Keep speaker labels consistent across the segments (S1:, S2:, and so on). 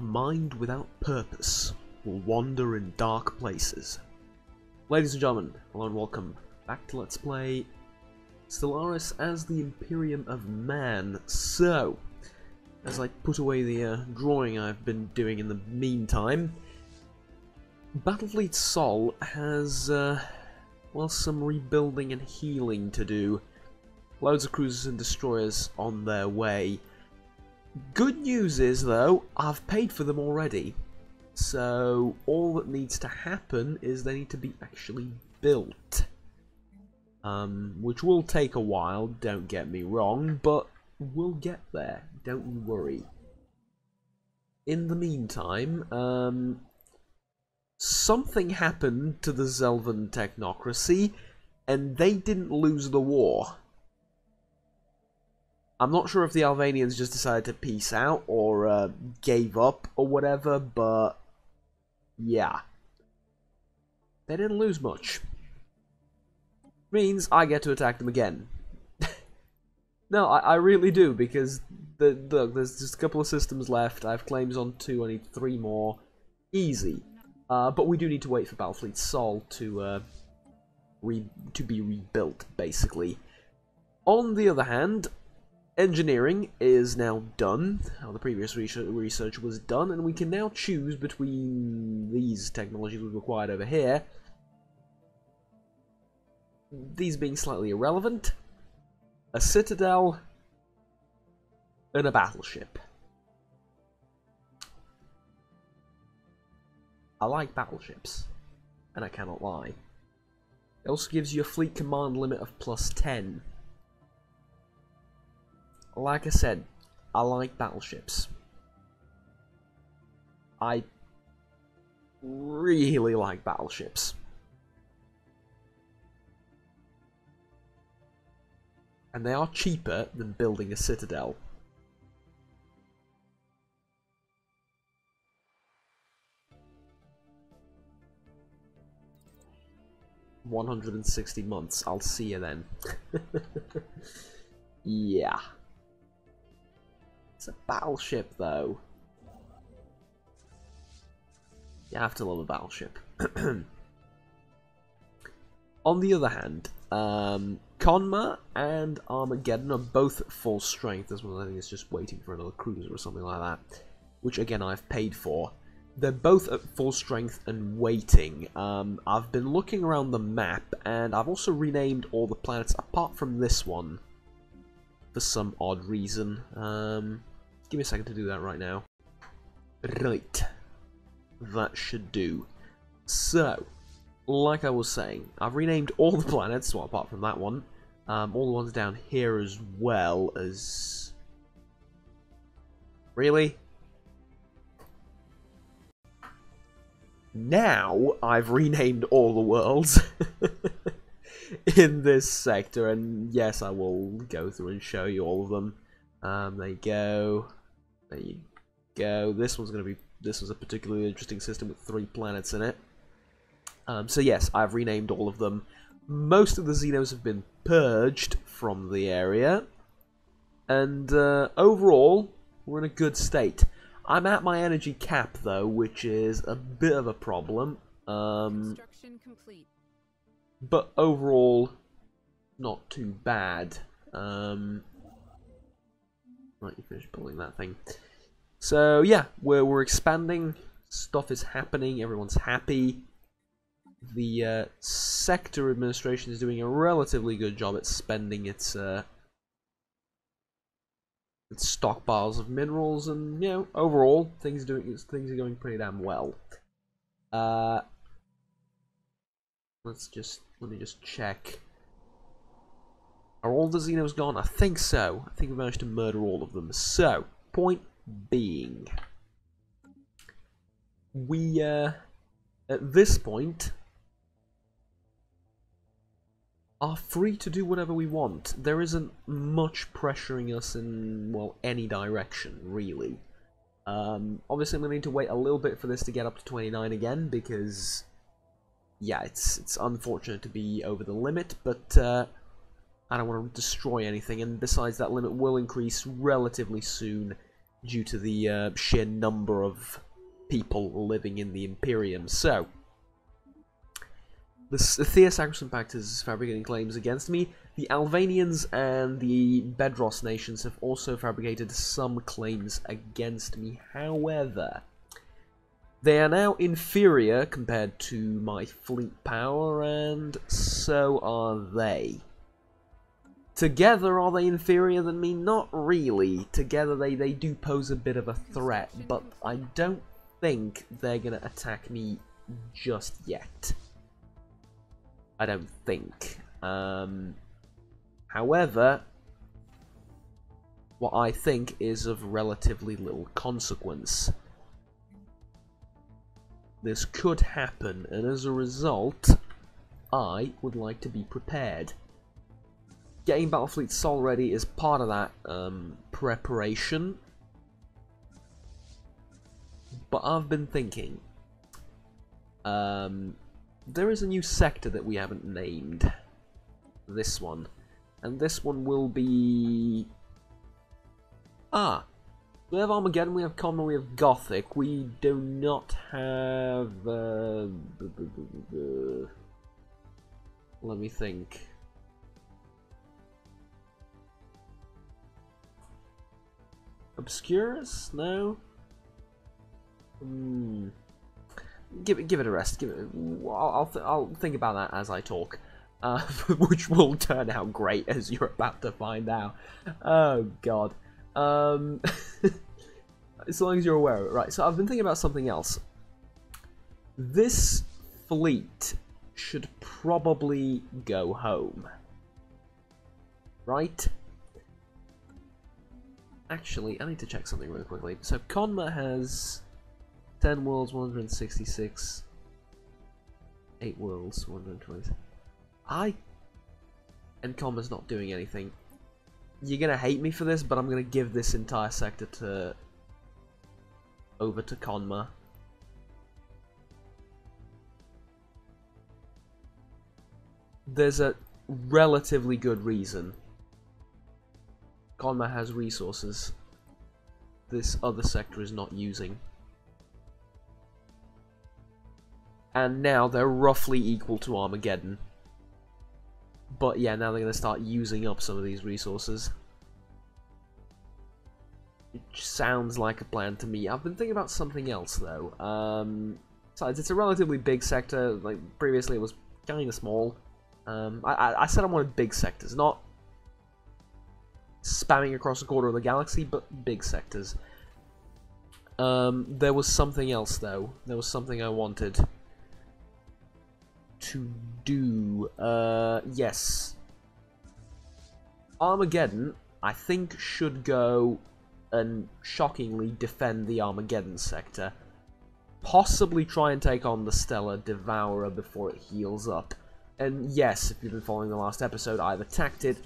S1: A mind without purpose will wander in dark places. Ladies and gentlemen, hello and welcome back to Let's Play Stellaris as the Imperium of Man. So, as I put away the drawing I've been doing in the meantime, Battlefleet Sol has, well, some rebuilding and healing to do. Loads of cruisers and destroyers on their way. Good news is, though, I've paid for them already. So, all that needs to happen is they need to be actually built. Which will take a while, don't get me wrong, but we'll get there, don't you worry. In the meantime, something happened to the Zelvan technocracy, and they didn't lose the war. I'm not sure if the Albanians just decided to peace out, or gave up, or whatever, but yeah. They didn't lose much. Means I get to attack them again. No, I really do, because look, there's just a couple of systems left. I have claims on 2, I need 3 more. Easy. But we do need to wait for Battlefleet Sol to be rebuilt, basically. On the other hand, engineering is now done. The previous research was done, and we can now choose between these technologies we've acquired over here. These being slightly irrelevant. A citadel and a battleship. I like battleships, and I cannot lie. It also gives you a fleet command limit of +10. Like I said, I like battleships. I really like battleships. And they are cheaper than building a citadel. $160 months. I'll see you then. Yeah. It's a battleship, though. You have to love a battleship. On the other hand, Conma and Armageddon are both at full strength. This one I think is just waiting for another cruiser or something like that, which again I've paid for. They're both at full strength and waiting. I've been looking around the map, and I've also renamed all the planets apart from this one for some odd reason. Give me a second to do that right now. Right. That should do. So, like I was saying, I've renamed all the planets, well, apart from that one. All the ones down here as well as... Really? Now, I've renamed all the worlds in this sector, and yes, I will go through and show you all of them. There you go. There you go. This was a particularly interesting system with 3 planets in it. So yes, I've renamed all of them. Most of the Xenos have been purged from the area, and overall, we're in a good state. I'm at my energy cap, though, which is a bit of a problem.
S2: Construction complete.
S1: But overall, not too bad. Right, you finished building that thing. So yeah, we're expanding. Stuff is happening. Everyone's happy. The sector administration is doing a relatively good job at spending its stockpiles of minerals, and you know, overall things are going pretty damn well. Let me just check. Are all the Xenos gone? I think so. I think we managed to murder all of them. So, point being, we at this point are free to do whatever we want. There isn't much pressuring us in, well, any direction, really. Obviously I'm going to need to wait a little bit for this to get up to 29 again, because, yeah, it's unfortunate to be over the limit, but I don't want to destroy anything, and besides, that limit will increase relatively soon due to the sheer number of people living in the Imperium. So, the Thea Sacrosanct Pact is fabricating claims against me. The Albanians and the Bedros nations have also fabricated some claims against me. However, they are now inferior compared to my fleet power, and so are they. Together, are they inferior than me? Not really. Together, they do pose a bit of a threat, but I don't think they're going to attack me just yet. I don't think. However, what I think is of relatively little consequence. This could happen, and as a result, I would like to be prepared. Getting Battlefleet Sol ready is part of that preparation. But I've been thinking, there is a new sector that we haven't named. This one. And this one will be... we have Armageddon, we have Common, we have Gothic. We do not have... let me think. Obscurus? No? Give it a rest. I'll think about that as I talk, which will turn out great, as you're about to find out. Oh God. As long as you're aware of it, right? So I've been thinking about something else. This fleet should probably go home, right? Actually, I need to check something really quickly. So Conma has 10 worlds, 166. 8 worlds, 120. And Conma's not doing anything. You're gonna hate me for this, but I'm gonna give this entire sector over to Conma. There's a relatively good reason. Conma has resources this other sector is not using. And now they're roughly equal to Armageddon. But yeah, now they're going to start using up some of these resources. Which sounds like a plan to me. I've been thinking about something else though. Besides, it's a relatively big sector. Like previously it was kind of small. I said I wanted big sectors, not spamming across a quarter of the galaxy, but big sectors. There was something else though. There was something I wanted to do. Yes. Armageddon, I think, should go and shockingly defend the Armageddon sector. Possibly try and take on the Stellar Devourer before it heals up. And yes, if you've been following the last episode, I've attacked it.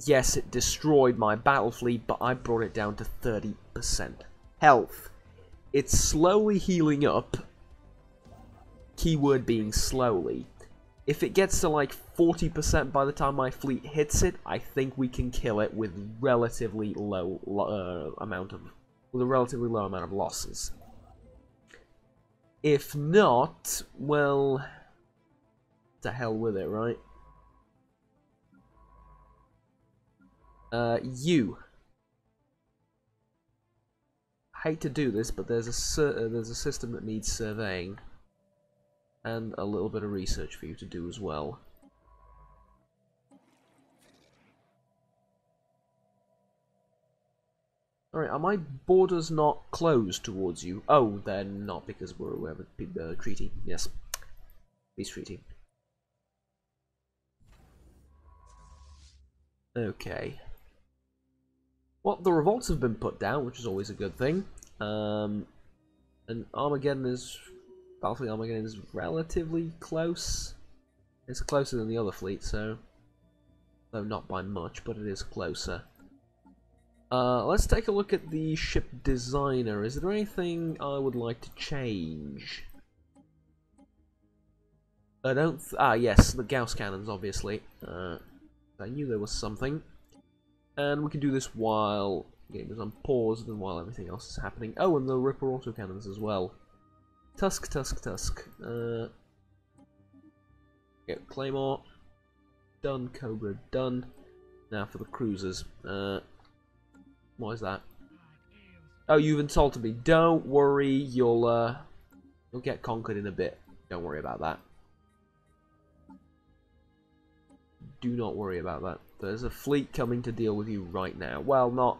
S1: Yes, it destroyed my battle fleet, but I brought it down to 30% health. It's slowly healing up. Keyword being slowly. If it gets to like 40% by the time my fleet hits it, I think we can kill it with relatively low amount of losses. If not, well, to hell with it, right? You. I hate to do this, but there's a system that needs surveying. And a little bit of research for you to do as well. Alright, are my borders not closed towards you? Oh, they're not, because we have a treaty. Yes. Peace treaty. Okay. Well, the revolts have been put down, which is always a good thing. And Armageddon is... Battlefield Armageddon is relatively close. It's closer than the other fleet, so... Though not by much, but it is closer. Let's take a look at the ship designer. Is there anything I would like to change? I don't... yes, the Gauss cannons, obviously. I knew there was something. And we can do this while The game is on pause while everything else is happening. Oh, and the Ripper autocannons as well. Tusk. Get Claymore. Done. Cobra. Done. Now for the cruisers. What is that? Oh, you've insulted me. Don't worry, you'll get conquered in a bit. Don't worry about that. Do not worry about that. There's a fleet coming to deal with you right now. Well, not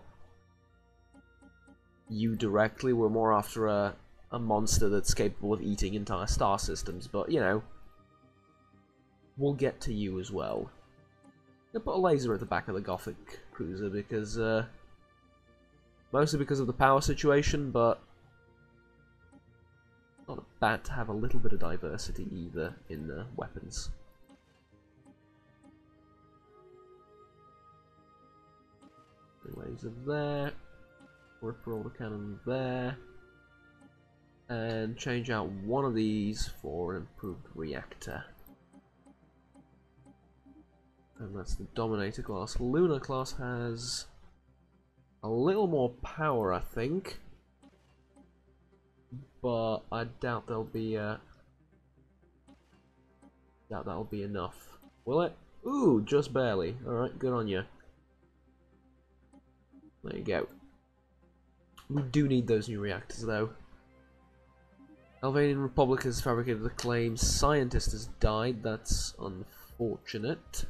S1: you directly. We're more after a monster that's capable of eating entire star systems, but, you know, we'll get to you as well. I'll put a laser at the back of the Gothic cruiser because, mostly because of the power situation, but not bad to have a little bit of diversity either in weapons. Laser there, Ripper autocannon there, and change out one of these for an improved reactor. And that's the Dominator class. Lunar class has a little more power, I think, but I doubt there'll be that'll be enough. Will it? Ooh, just barely. All right, good on you. There you go. We do need those new reactors, though. Albanian Republic has fabricated the claim. Scientist has died. That's unfortunate.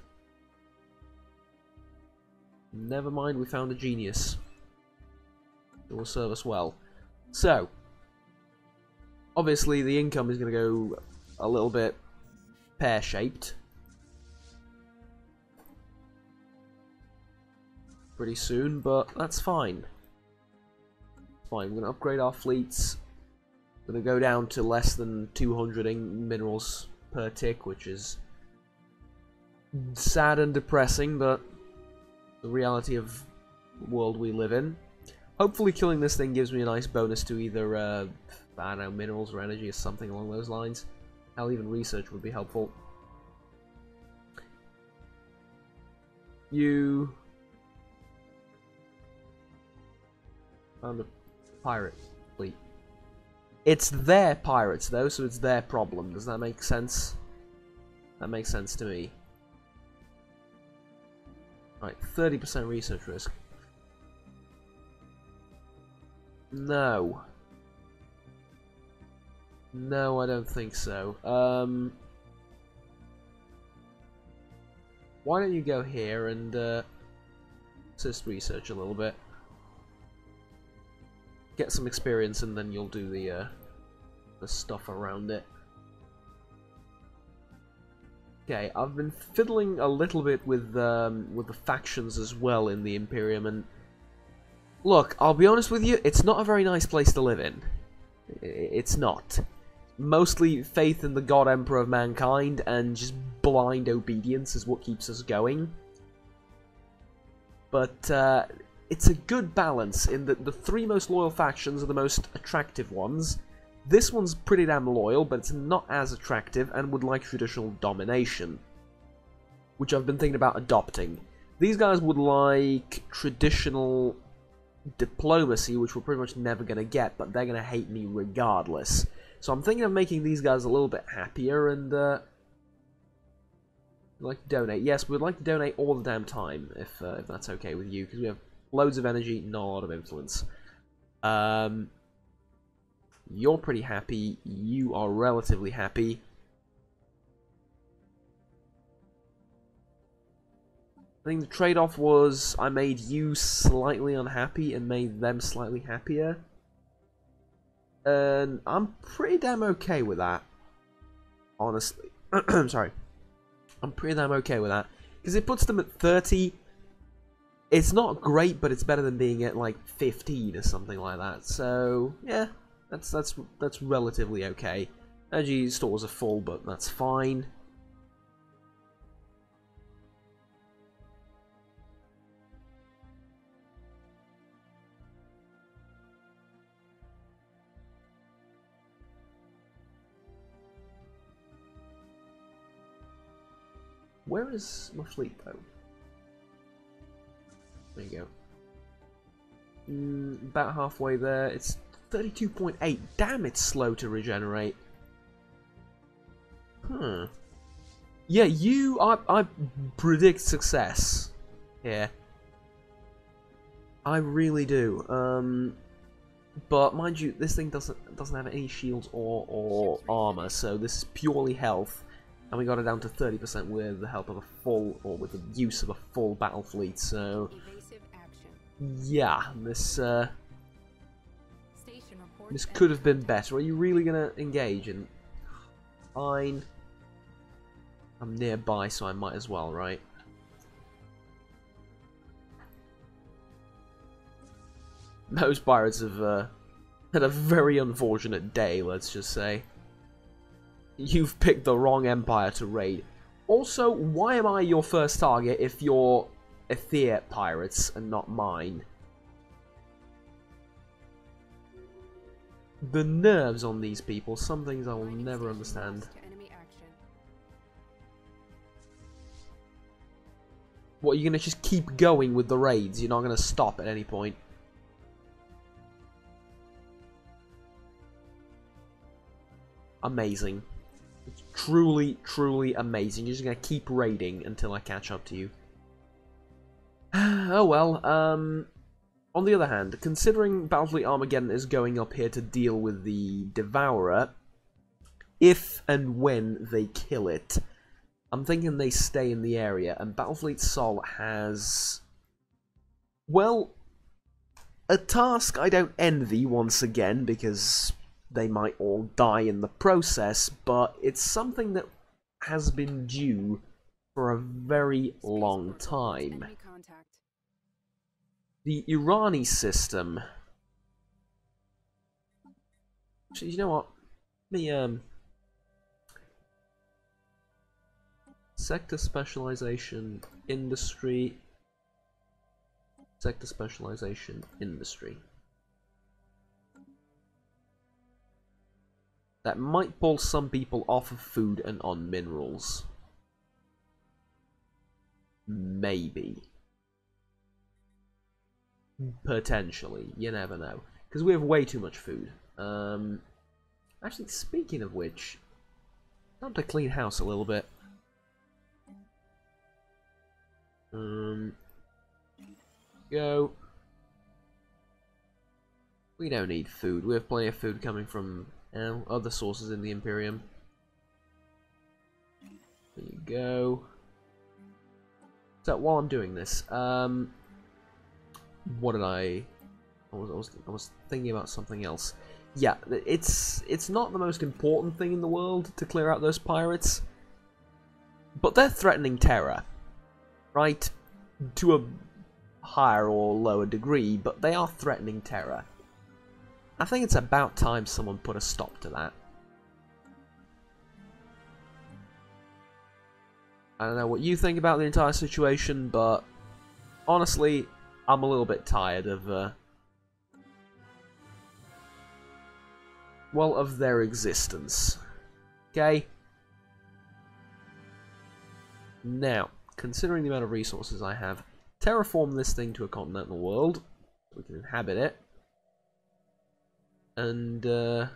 S1: Never mind, we found a genius. It will serve us well. So, obviously the income is going to go a little bit pear-shaped. Pretty soon, but that's fine. Fine, we're going to upgrade our fleets. We're going to go down to less than 200 minerals per tick, which is sad and depressing, but the reality of the world we live in. Hopefully killing this thing gives me a nice bonus to either, I don't know, minerals or energy or something along those lines. Hell, even research would be helpful. You found a pirate fleet. It's their pirates, though, so it's their problem. Does that make sense? That makes sense to me. Right, 30% research risk. No. No, I don't think so. Why don't you go here and assist research a little bit? Get some experience, and then you'll do the stuff around it. Okay, I've been fiddling a little bit with the factions as well in the Imperium, and look, I'll be honest with you, it's not a very nice place to live in. It's not. Mostly faith in the God Emperor of mankind and just blind obedience is what keeps us going. But it's a good balance in that the three most loyal factions are the most attractive ones. This one's pretty damn loyal, but it's not as attractive and would like traditional domination, which I've been thinking about adopting. These guys would like traditional diplomacy, which we're pretty much never going to get, but they're going to hate me regardless. So I'm thinking of making these guys a little bit happier and like to donate. Yes, we'd like to donate all the damn time, if that's okay with you, because we have loads of energy, not a lot of influence. You're pretty happy. You are relatively happy. I think the trade-off was I made you slightly unhappy and made them slightly happier. And I'm pretty damn okay with that. Honestly. Sorry. I'm pretty damn okay with that. Because it puts them at 30. It's not great, but it's better than being at like 15 or something like that. So, yeah. That's relatively okay. Energy stores are full, but that's fine. Where is my fleet, though? There you go. About halfway there. It's 32.8. Damn, it's slow to regenerate. Huh. Yeah, I predict success here. I really do. But mind you, this thing doesn't have any shields or armor, so this is purely health, and we got it down to 30% with the help of a full, or with the use of a full battle fleet. So yeah, this could have been better. Are you really gonna engage? And fine, I'm nearby, so I might as well, right? Those pirates have had a very unfortunate day, let's just say. You've picked the wrong empire to raid. Also, why am I your first target if you're Aether pirates and not mine? The nerves on these people, some things I will never understand. What, you're gonna just keep going with the raids? You're not gonna stop at any point? Amazing. It's truly, truly amazing. You're just gonna keep raiding until I catch up to you. Oh well, on the other hand, considering Battlefleet Armageddon is going up here to deal with the Devourer, if and when they kill it, I'm thinking they stay in the area, and Battlefleet Sol has, well, a task I don't envy once again, because they might all die in the process, but it's something that has been due for a very long time. The Irani system. Actually, you know what? The sector specialization industry. Sector specialization industry. That might pull some people off of food and on minerals. Maybe. Potentially. You never know. Because we have way too much food. Actually, speaking of which, time to clean house a little bit. Go. We don't need food. We have plenty of food coming from other sources in the Imperium. There you go. So while I'm doing this, what did I was thinking about something else. Yeah, it's not the most important thing in the world to clear out those pirates, but they're threatening Terra, right? To a higher or lower degree, but they are threatening Terra. I think it's about time someone put a stop to that. I don't know what you think about the entire situation, but honestly, I'm a little bit tired of, well, of their existence. Okay? Now, considering the amount of resources I have, terraform this thing to a continental world. We can inhabit it. And, is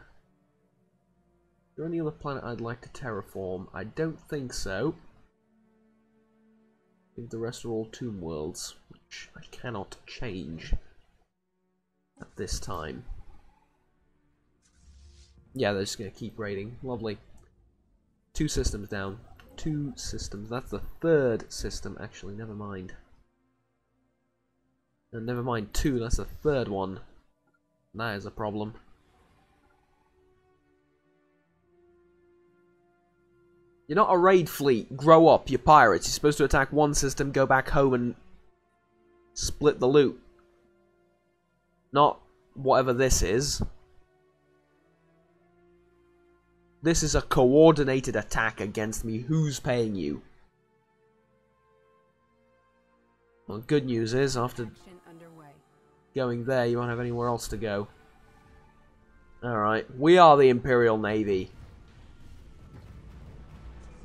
S1: there any other planet I'd like to terraform? I don't think so. I think the rest are all tomb worlds, which I cannot change at this time. Yeah, they're just going to keep raiding. Lovely. 2 systems down. 2 systems. That's the 3rd system, actually. Never mind. And never mind 2, that's the 3rd one. That is a problem. You're not a raid fleet. Grow up, you're pirates. You're supposed to attack one system, go back home and split the loot. Not whatever this is. This is a coordinated attack against me. Who's paying you? Well, good news is, after going there, you won't have anywhere else to go. Alright, we are the Imperial Navy.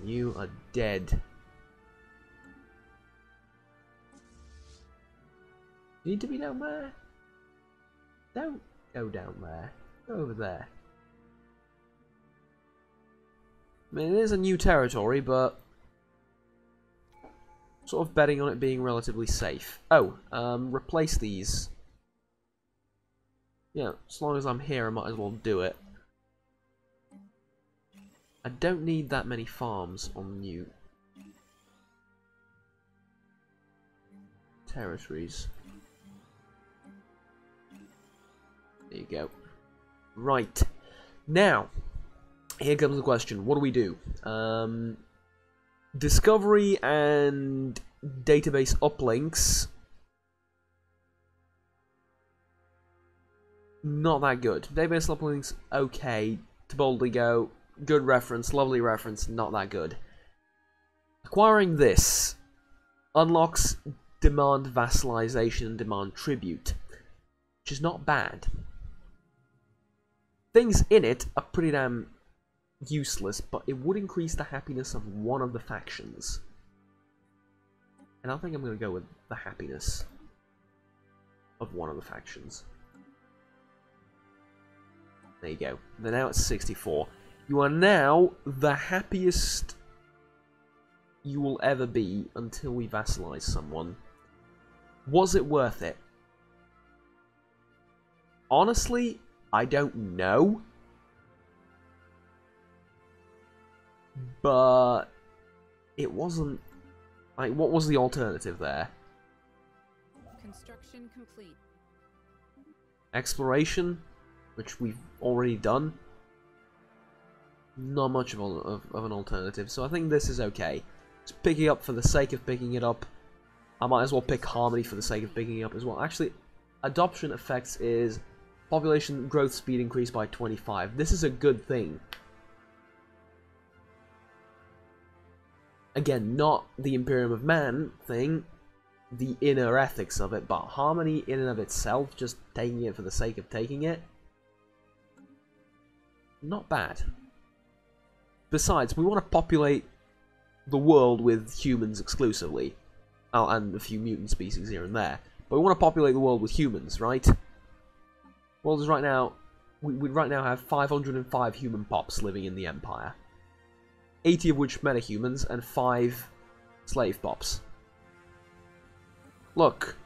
S1: You are dead. You need to be down there? Don't go down there. Go over there. I mean, it is a new territory, but sort of betting on it being relatively safe. Oh, replace these. Yeah, as long as I'm here, I might as well do it. I don't need that many farms on new territories. There you go. Right. Now, here comes the question. What do we do? Discovery and database uplinks. Not that good. Database uplinks, okay. To boldly go. Good reference, lovely reference, not that good. Acquiring this unlocks demand vassalization and demand tribute, which is not bad. Things in it are pretty damn useless, but it would increase the happiness of one of the factions. And I think I'm going to go with the happiness of one of the factions. There you go. They're now at 64. You are now the happiest you will ever be until we vassalize someone. Was it worth it? Honestly, I don't know. But it wasn't... Like, what was the alternative there?
S2: Construction complete.
S1: Exploration, which we've already done. Not much of an alternative, so I think this is okay. Just pick it up for the sake of picking it up. I might as well pick Harmony for the sake of picking it up as well. Actually, adoption effects is population growth speed increased by 25. This is a good thing. Again, not the Imperium of Man thing, the inner ethics of it, but Harmony in and of itself, just taking it for the sake of taking it, not bad. Besides, we want to populate the world with humans exclusively. Oh, and a few mutant species here and there. But we want to populate the world with humans, right? Well, there's right now... We right now have 505 human pops living in the Empire. 80 of which metahumans, and 5 slave pops. Look.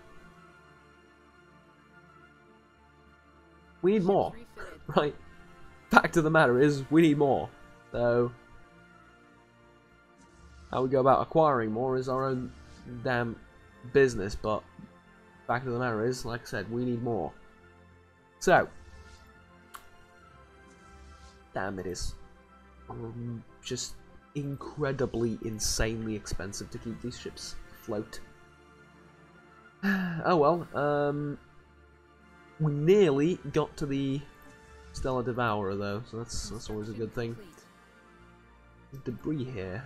S1: We need more, right? Fact of the matter is, we need more. So, how we go about acquiring more is our own damn business, but fact of the matter is, like I said, we need more. So, damn, it is just incredibly, insanely expensive to keep these ships afloat. Oh well, we nearly got to the Stellar Devourer though, so that's always a good thing. There's debris here.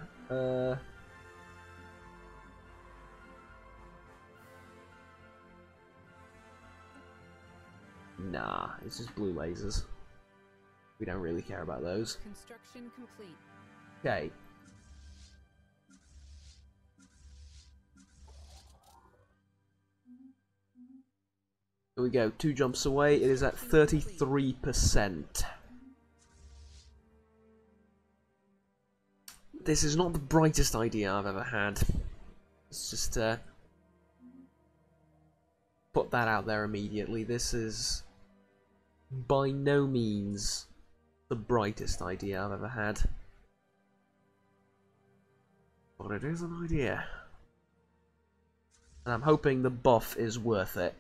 S1: Nah, it's just blue lasers. We don't really care about those.
S2: Construction complete.
S1: Okay. Here we go, 2 jumps away, it is at 33%. This is not the brightest idea I've ever had. Let's just put that out there immediately. This is by no means the brightest idea I've ever had. But it is an idea. And I'm hoping the buff is worth it.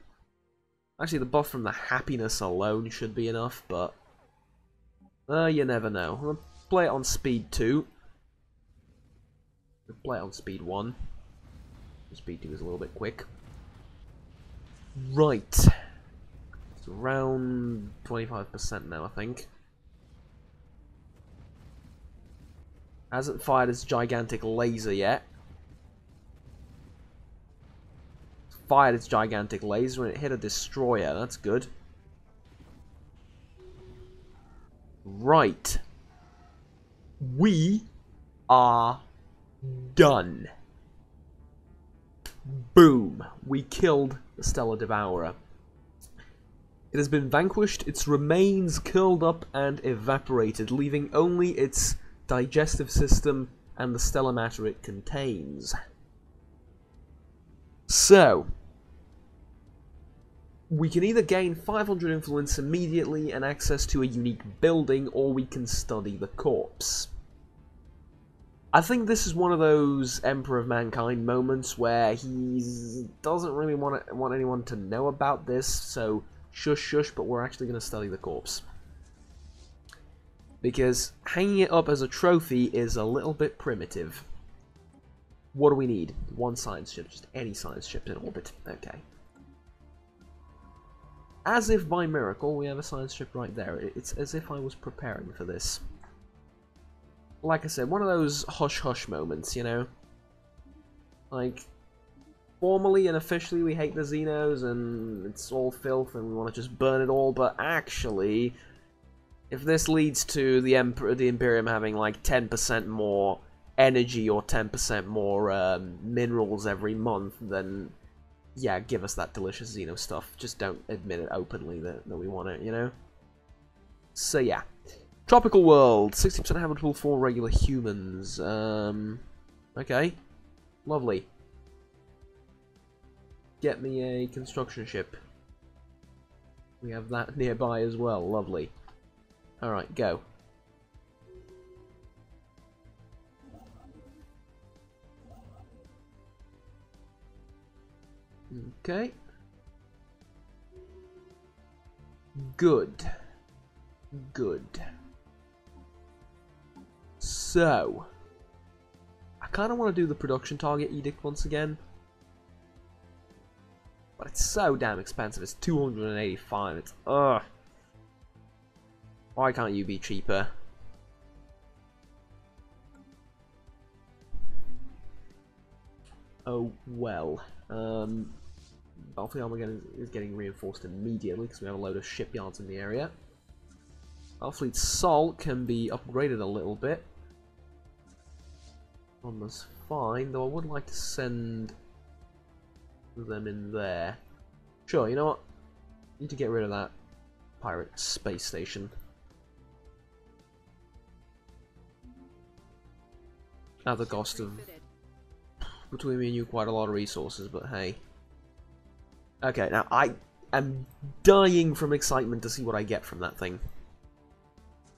S1: Actually, the buff from the happiness alone should be enough, but you never know. We'll play it on speed 2. We'll play it on speed 1. Speed 2 is a little bit quick. Right. It's around 25% now, I think. Hasn't fired its gigantic laser yet. Fired its gigantic laser and it hit a destroyer. That's good. Right. We are done. Boom. We killed the Stellar Devourer. It has been vanquished, its remains curled up and evaporated, leaving only its digestive system and the stellar matter it contains. So, we can either gain 500 influence immediately and access to a unique building, or we can study the corpse. I think this is one of those Emperor of Mankind moments where he doesn't really want anyone to know about this, so shush shush, but we're actually going to study the corpse. Because hanging it up as a trophy is a little bit primitive. What do we need? One science ship, just any science ship in orbit. Okay. As if by miracle, we have a science ship right there. It's as if I was preparing for this. Like I said, one of those hush-hush moments, you know? Like, formally and officially we hate the Xenos and it's all filth and we want to just burn it all, but actually, if this leads to the Imperium having like 10% more energy or 10% more minerals every month, then yeah, give us that delicious Xeno stuff. Just don't admit it openly that we want it, you know? So yeah. Tropical world, 60% habitable for regular humans. Okay. Lovely. Get me a construction ship. We have that nearby as well. Lovely. Alright, go. Okay. Good. Good. So, I kind of want to do the production target edict once again, but it's so damn expensive. It's 285. It's ugh. Why can't you be cheaper? Oh well. Battlefield armor is getting reinforced immediately because we have a load of shipyards in the area. Starfleet Salt can be upgraded a little bit. Almost fine, though I would like to send them in there. Sure, you know what? Need to get rid of that pirate space station. At the cost of, between me and you, quite a lot of resources, but hey. Okay, now I am dying from excitement to see what I get from that thing.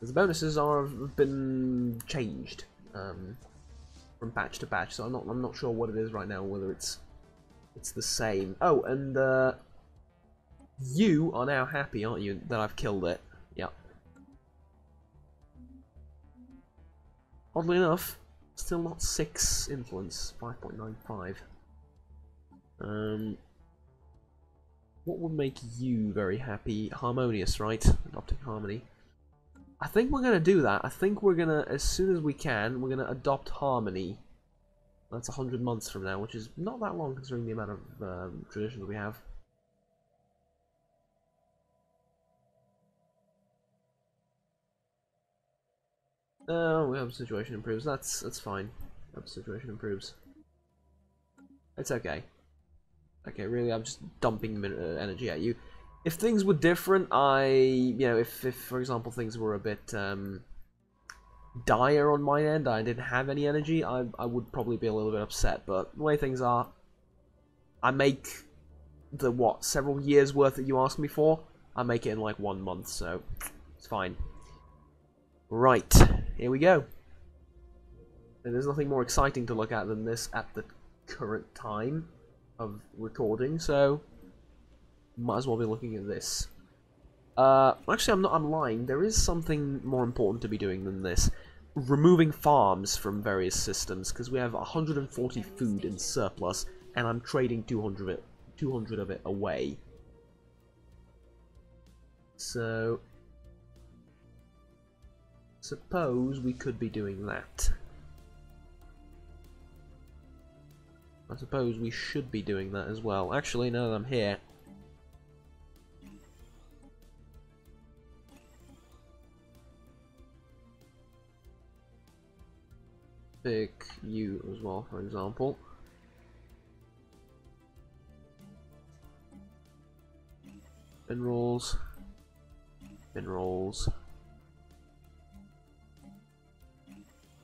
S1: The bonuses have been changed from patch to patch, so I'm not sure what it is right now. Whether it's the same. Oh, and you are now happy, aren't you, that I've killed it? Yep. Oddly enough, still not 6 influence. 5.95. What would make you very happy? Harmonious, right? Adopting harmony. I think we're gonna do that. I think we're gonna, as soon as we can, we're gonna adopt harmony. That's 100 months from now, which is not that long considering the amount of traditions we have. Oh, we have situation improves. That's fine. Hope situation improves. It's okay. Okay, really, I'm just dumping energy at you. If things were different, if for example things were a bit dire on my end, I didn't have any energy, I would probably be a little bit upset. But the way things are, I make the several years worth that you asked me for, I make it in like 1 month, so it's fine. Right, here we go. And there's nothing more exciting to look at than this at the current time of recording, so might as well be looking at this. Actually, I'm lying. There is something more important to be doing than this. Removing farms from various systems, because we have 140 food in surplus, and I'm trading 200 of it away. So, suppose we could be doing that. I suppose we should be doing that as well. Actually, now that I'm here, pick you as well, for example. Minerals. Minerals.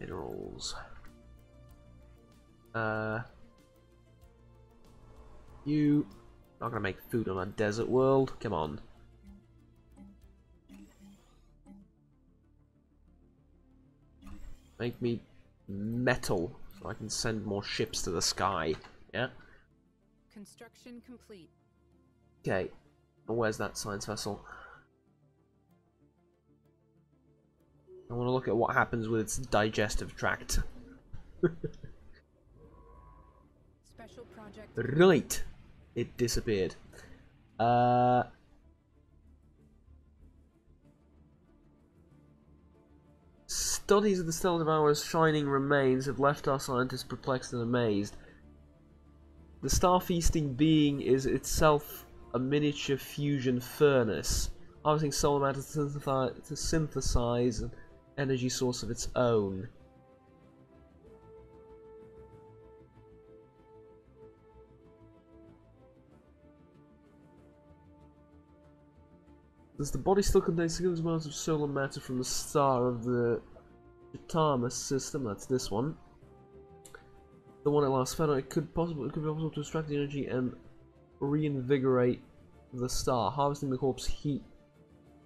S1: Minerals. You not gonna make food on a desert world? Come on. Make me metal so I can send more ships to the sky. Yeah?
S2: Construction complete.
S1: Okay. Where's that science vessel? I want to look at what happens with its digestive tract.
S2: Special project.
S1: Right. It disappeared. Studies of the Stellar Devourer's shining remains have left our scientists perplexed and amazed. The star-feasting being is itself a miniature fusion furnace, harvesting solar matter to synthesize an energy source of its own. Does the body still contain significant amounts of solar matter from the star of the Jatamas system? That's this one. The one it last fed on. It could be possible to extract the energy and reinvigorate the star. Harvesting the corpse heat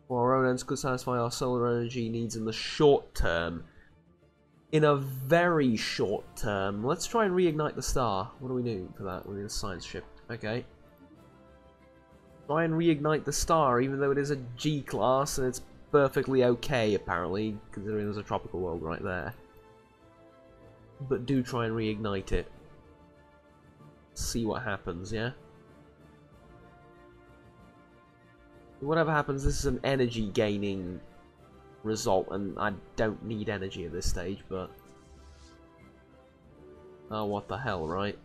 S1: for our own ends could satisfy our solar energy needs in the short term. In a very short term. Let's try and reignite the star. What do we need for that? We need a science ship. Okay. Try and reignite the star, even though it is a G class and it's perfectly okay, apparently, considering there's a tropical world right there. But do try and reignite it. See what happens, yeah? Whatever happens, this is an energy gaining result, and I don't need energy at this stage, but... oh, what the hell, right?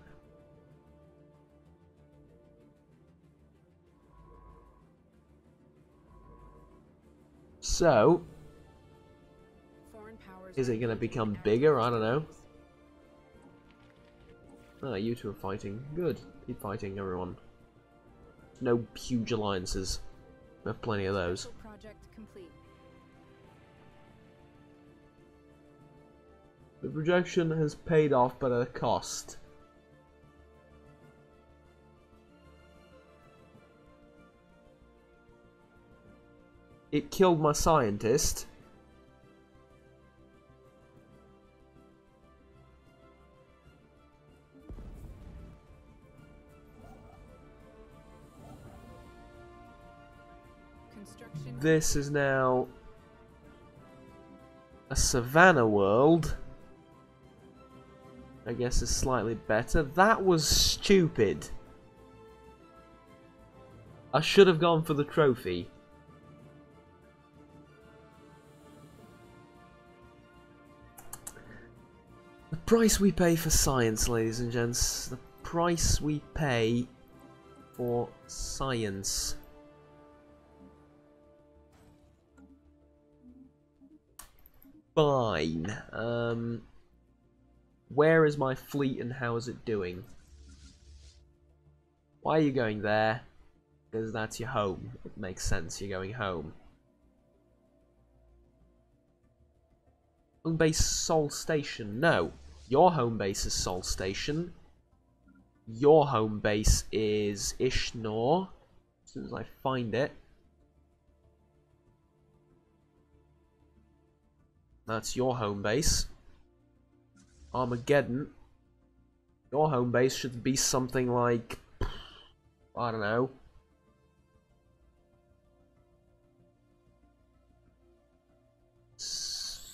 S1: So, is it going to become bigger? I don't know. Ah, you two are fighting. Good. Keep fighting, everyone. No huge alliances. We have plenty of those. The projection has paid off, but at a cost. It killed my scientist. This is now a savannah world. I guess is slightly better. That was stupid. I should have gone for the trophy. The price we pay for science, ladies and gents. The price we pay for science. Fine. Where is my fleet and how is it doing? Why are you going there? Because that's your home. It makes sense, you're going home. Home base Sol Station. No. Your home base is Sol Station. Your home base is Ishnor. As soon as I find it. That's your home base. Armageddon. Your home base should be something like... I don't know.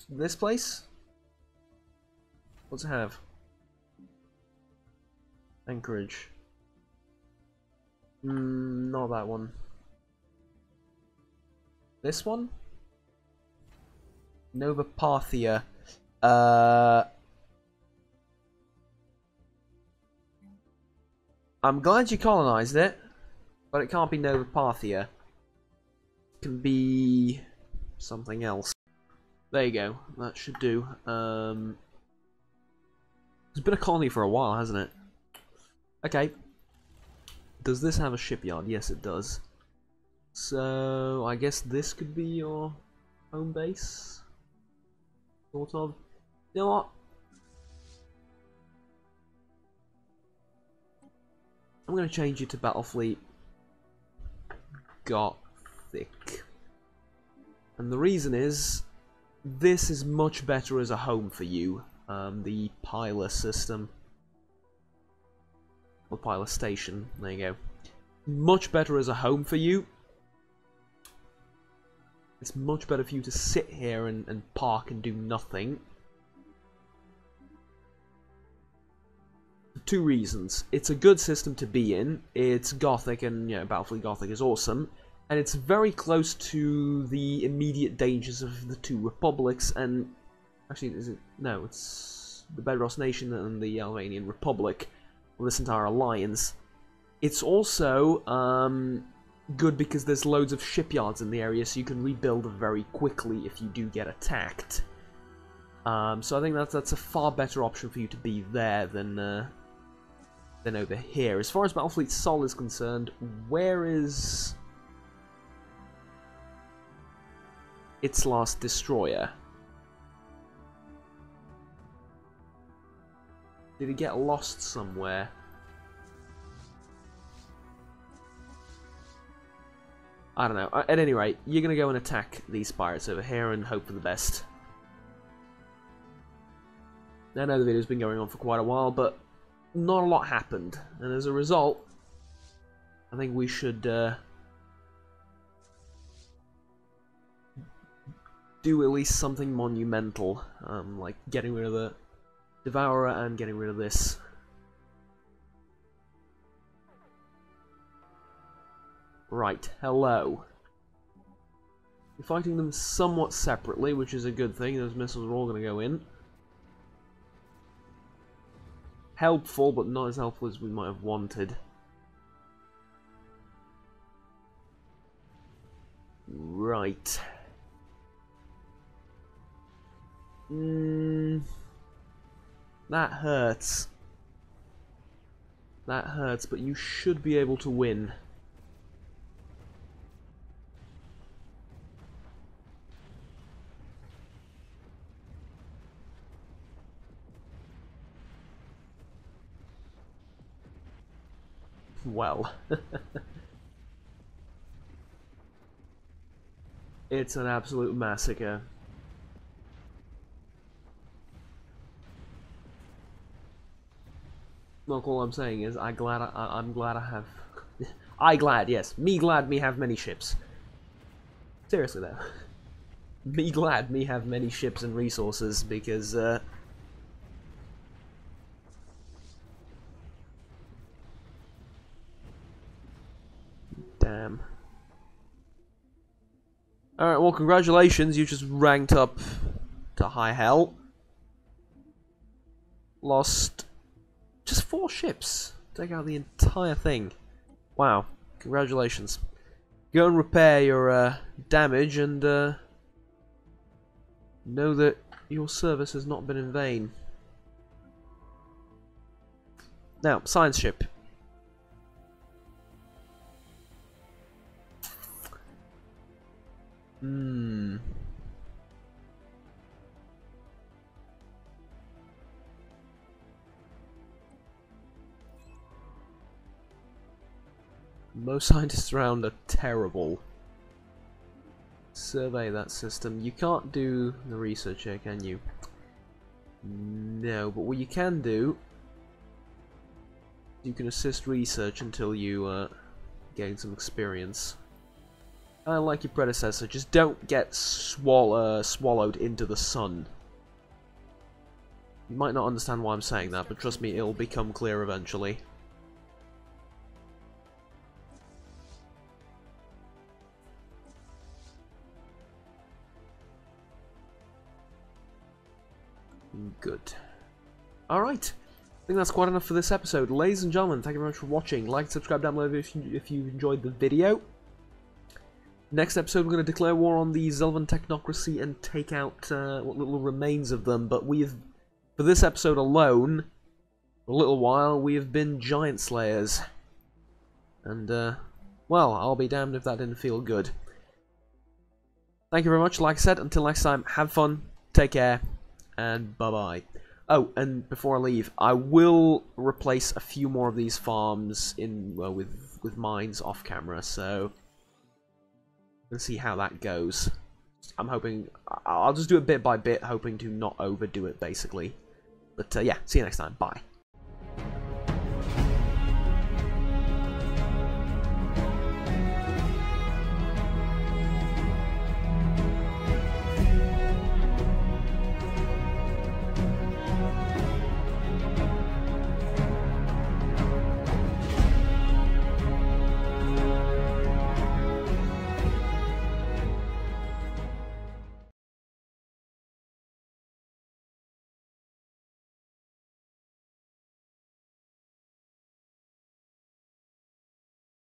S1: This place? What's it have? Anchorage. Not that one. This one? Nova Parthia. I'm glad you colonized it, but it can't be Nova Parthia. It can be something else. There you go. That should do. It's been a colony for a while, hasn't it? Okay. Does this have a shipyard? Yes, it does. So I guess this could be your home base, sort of. You know what? I'm going to change you to Battlefleet Gothic. And the reason is, this is much better as a home for you. The Pilot system. Or Pilot Station, there you go. Much better as a home for you. It's much better for you to sit here and park and do nothing. For two reasons. It's a good system to be in. It's Gothic, and you know, Battlefleet Gothic is awesome. And it's very close to the immediate dangers of the two republics, and actually, is it? No, it's the Bedros Nation and the Albanian Republic, this entire alliance. It's also good because there's loads of shipyards in the area, so you can rebuild very quickly if you do get attacked. So I think that's a far better option for you to be there than over here. As far as Battlefleet Sol is concerned, where is its last destroyer? Did it get lost somewhere? I don't know. At any rate, you're going to go and attack these pirates over here and hope for the best. I know the video's been going on for quite a while, but not a lot happened. And as a result, I think we should do at least something monumental, like getting rid of the Devourer and getting rid of this. Right, hello. You're fighting them somewhat separately, which is a good thing. Those missiles are all going to go in. Helpful, but not as helpful as we might have wanted. Right. That hurts. That hurts, but you should be able to win. Well. It's an absolute massacre. Look, all I'm saying is, I'm glad I have... yes. Me glad me have many ships. Seriously though. Me glad me have many ships and resources, because, damn. Alright, well, congratulations, you just ranked up to high hell. Lost just 4 ships. Take out the entire thing. Wow, congratulations. Go and repair your damage and know that your service has not been in vain. Now, science ship. Most scientists around are terrible. Survey that system. You can't do the research here, can you? No, but what you can do, you can assist research until you gain some experience. Like your predecessor, just don't get swallowed into the sun. You might not understand why I'm saying that, but trust me, it'll become clear eventually. Good. Alright. I think that's quite enough for this episode. Ladies and gentlemen, thank you very much for watching. Like and subscribe down below if you enjoyed the video. Next episode, we're going to declare war on the Zelvan technocracy and take out what little remains of them. But for this episode alone, for a little while, we have been giant slayers. And well, I'll be damned if that didn't feel good. Thank you very much. Like I said, until next time, have fun, take care, and bye-bye. Oh, and before I leave, I will replace a few more of these farms in with mines off camera, so let's see how that goes. I'm hoping I'll just do it bit by bit, hoping to not overdo it, basically. But yeah, see you next time. Bye.